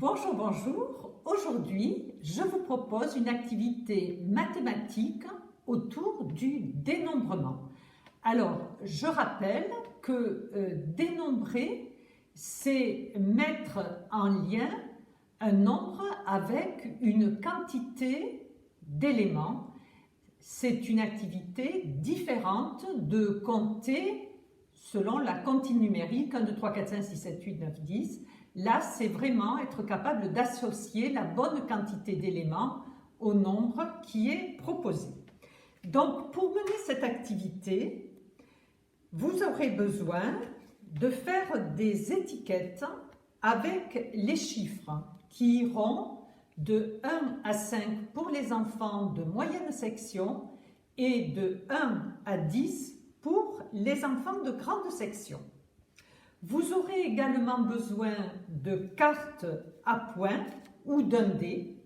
Bonjour, bonjour. Aujourd'hui, je vous propose une activité mathématique autour du dénombrement. Alors, je rappelle que dénombrer, c'est mettre en lien un nombre avec une quantité d'éléments. C'est une activité différente de compter selon la comptine numérique 1, 2, 3, 4, 5, 6, 7, 8, 9, 10. Là, c'est vraiment être capable d'associer la bonne quantité d'éléments au nombre qui est proposé. Donc, pour mener cette activité, vous aurez besoin de faire des étiquettes avec les chiffres qui iront de 1 à 5 pour les enfants de moyenne section et de 1 à 10 pour les enfants de grande section. Vous aurez également besoin de cartes à points ou d'un dé,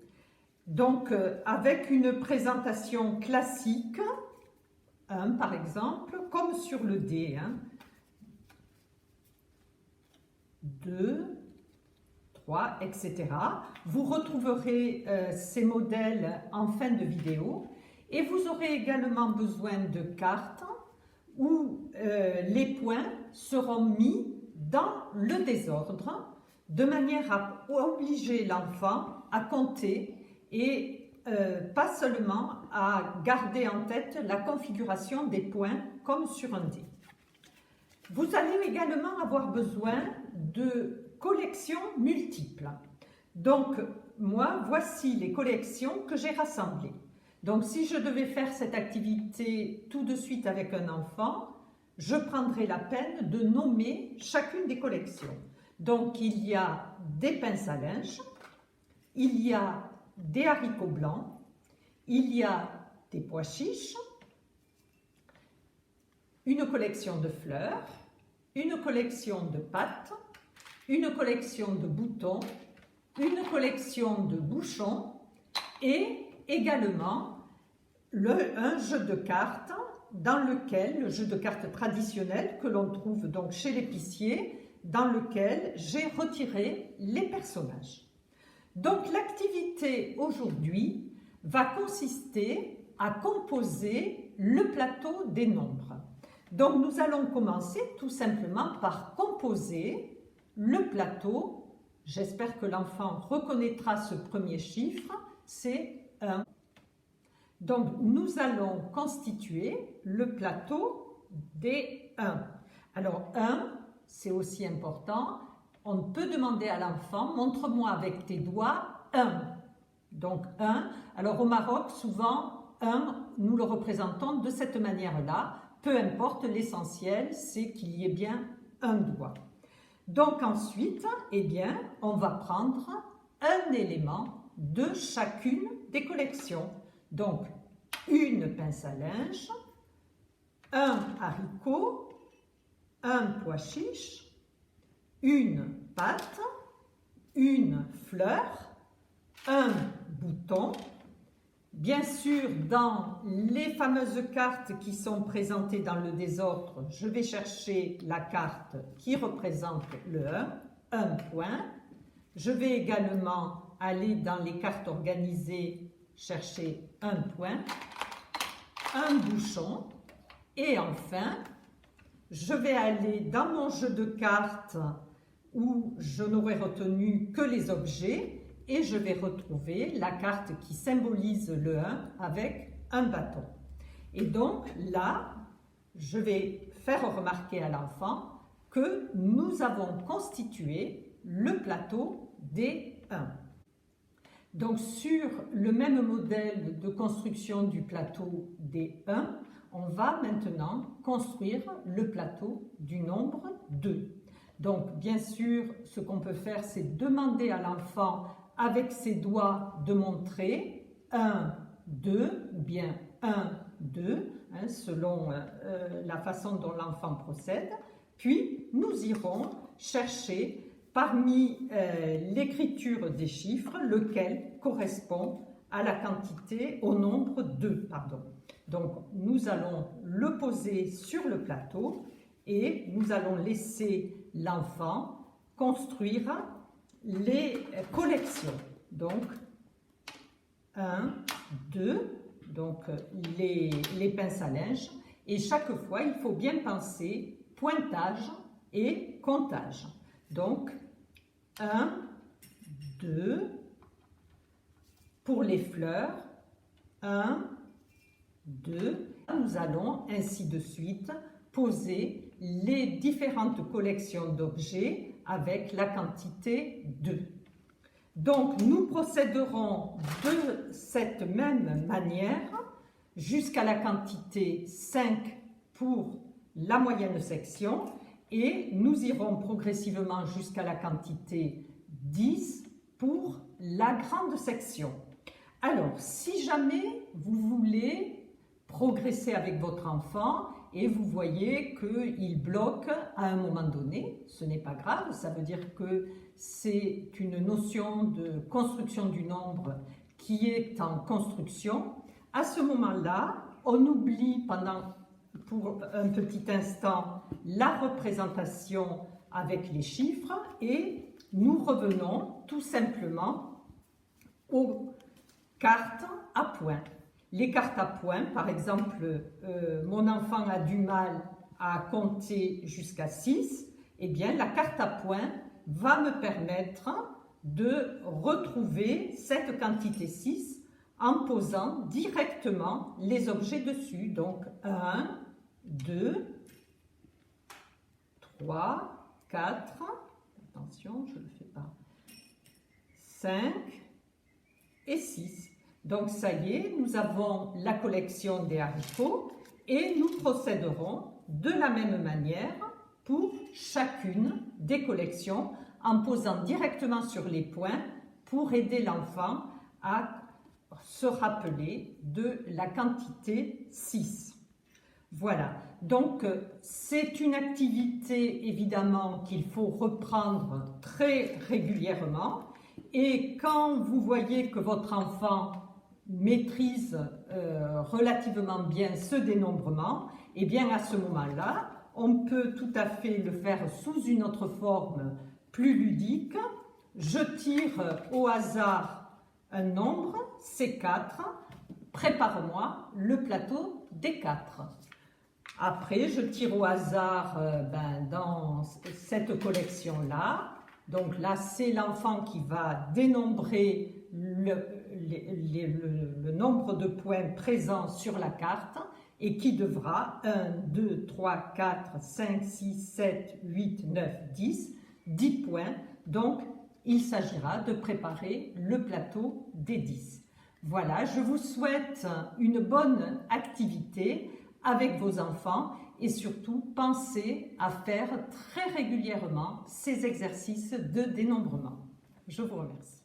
donc avec une présentation classique, 1 par exemple, comme sur le dé, 2, 3, etc. Vous retrouverez ces modèles en fin de vidéo et vous aurez également besoin de cartes où les points seront mis dans le désordre, de manière à obliger l'enfant à compter et pas seulement à garder en tête la configuration des points comme sur un dé. Vous allez également avoir besoin de collections multiples. Donc, moi, voici les collections que j'ai rassemblées. Donc, si je devais faire cette activité tout de suite avec un enfant, je prendrai la peine de nommer chacune des collections. Donc, il y a des pinces à linge, il y a des haricots blancs, il y a des pois chiches, une collection de fleurs, une collection de pâtes, une collection de boutons, une collection de bouchons et également un jeu de cartes dans lequel, le jeu de cartes traditionnel que l'on trouve donc chez l'épicier, dans lequel j'ai retiré les personnages. Donc l'activité aujourd'hui va consister à composer le plateau des nombres. Donc nous allons commencer tout simplement par composer le plateau. J'espère que l'enfant reconnaîtra ce premier chiffre, c'est 1. Donc, nous allons constituer le plateau des 1. Alors, 1, c'est aussi important. On peut demander à l'enfant, montre-moi avec tes doigts 1. Donc, 1. Alors, au Maroc, souvent, 1, nous le représentons de cette manière-là. Peu importe, l'essentiel, c'est qu'il y ait bien un doigt. Donc, ensuite, eh bien, on va prendre un élément de chacune des collections. Donc, une pince à linge, un haricot, un pois chiche, une pâte, une fleur, un bouton. Bien sûr, dans les fameuses cartes qui sont présentées dans le désordre, je vais chercher la carte qui représente le 1 point. Je vais également aller dans les cartes organisées chercher un point, un bouchon et enfin, je vais aller dans mon jeu de cartes où je n'aurai retenu que les objets et je vais retrouver la carte qui symbolise le 1 avec un bâton. Et donc là, je vais faire remarquer à l'enfant que nous avons constitué le plateau des 1. Donc, sur le même modèle de construction du plateau des 1, on va maintenant construire le plateau du nombre 2. Donc, bien sûr, ce qu'on peut faire, c'est demander à l'enfant, avec ses doigts, de montrer 1, 2, ou bien 1, 2, selon la façon dont l'enfant procède. Puis, nous irons chercher parmi l'écriture des chiffres, lequel correspond à la quantité, au nombre 2. Donc, nous allons le poser sur le plateau et nous allons laisser l'enfant construire les collections. Donc, 1, 2, donc les pinces à linge. Et chaque fois, il faut bien penser pointage et comptage. Donc, 1, 2, pour les fleurs, 1, 2. Nous allons ainsi de suite poser les différentes collections d'objets avec la quantité 2. Donc, nous procéderons de cette même manière jusqu'à la quantité 5 pour la moyenne section et nous irons progressivement jusqu'à la quantité 10 pour la grande section. Alors, si jamais vous voulez progresser avec votre enfant et vous voyez qu'il bloque à un moment donné, ce n'est pas grave, ça veut dire que c'est une notion de construction du nombre qui est en construction. À ce moment-là, on oublie pour un petit instant la représentation avec les chiffres et nous revenons tout simplement aux cartes à points. Les cartes à points, par exemple, mon enfant a du mal à compter jusqu'à 6, eh bien la carte à points va me permettre de retrouver cette quantité 6 en posant directement les objets dessus. Donc 1, 2, 3, 4, attention, je ne le fais pas, 5 et 6. Donc ça y est, nous avons la collection des haricots et nous procéderons de la même manière pour chacune des collections en posant directement sur les points pour aider l'enfant à se rappeler de la quantité 6. Voilà, donc c'est une activité évidemment qu'il faut reprendre très régulièrement et quand vous voyez que votre enfant maîtrise relativement bien ce dénombrement, et bien à ce moment-là, on peut tout à fait le faire sous une autre forme plus ludique. Je tire au hasard un nombre, c'est 4, prépare-moi le plateau des 4. Après, je tire au hasard dans cette collection-là. Donc là, c'est l'enfant qui va dénombrer le nombre de points présents sur la carte et qui devra 1, 2, 3, 4, 5, 6, 7, 8, 9, 10, 10 points. Donc, il s'agira de préparer le plateau des 10. Voilà, je vous souhaite une bonne activité avec vos enfants et surtout pensez à faire très régulièrement ces exercices de dénombrement. Je vous remercie.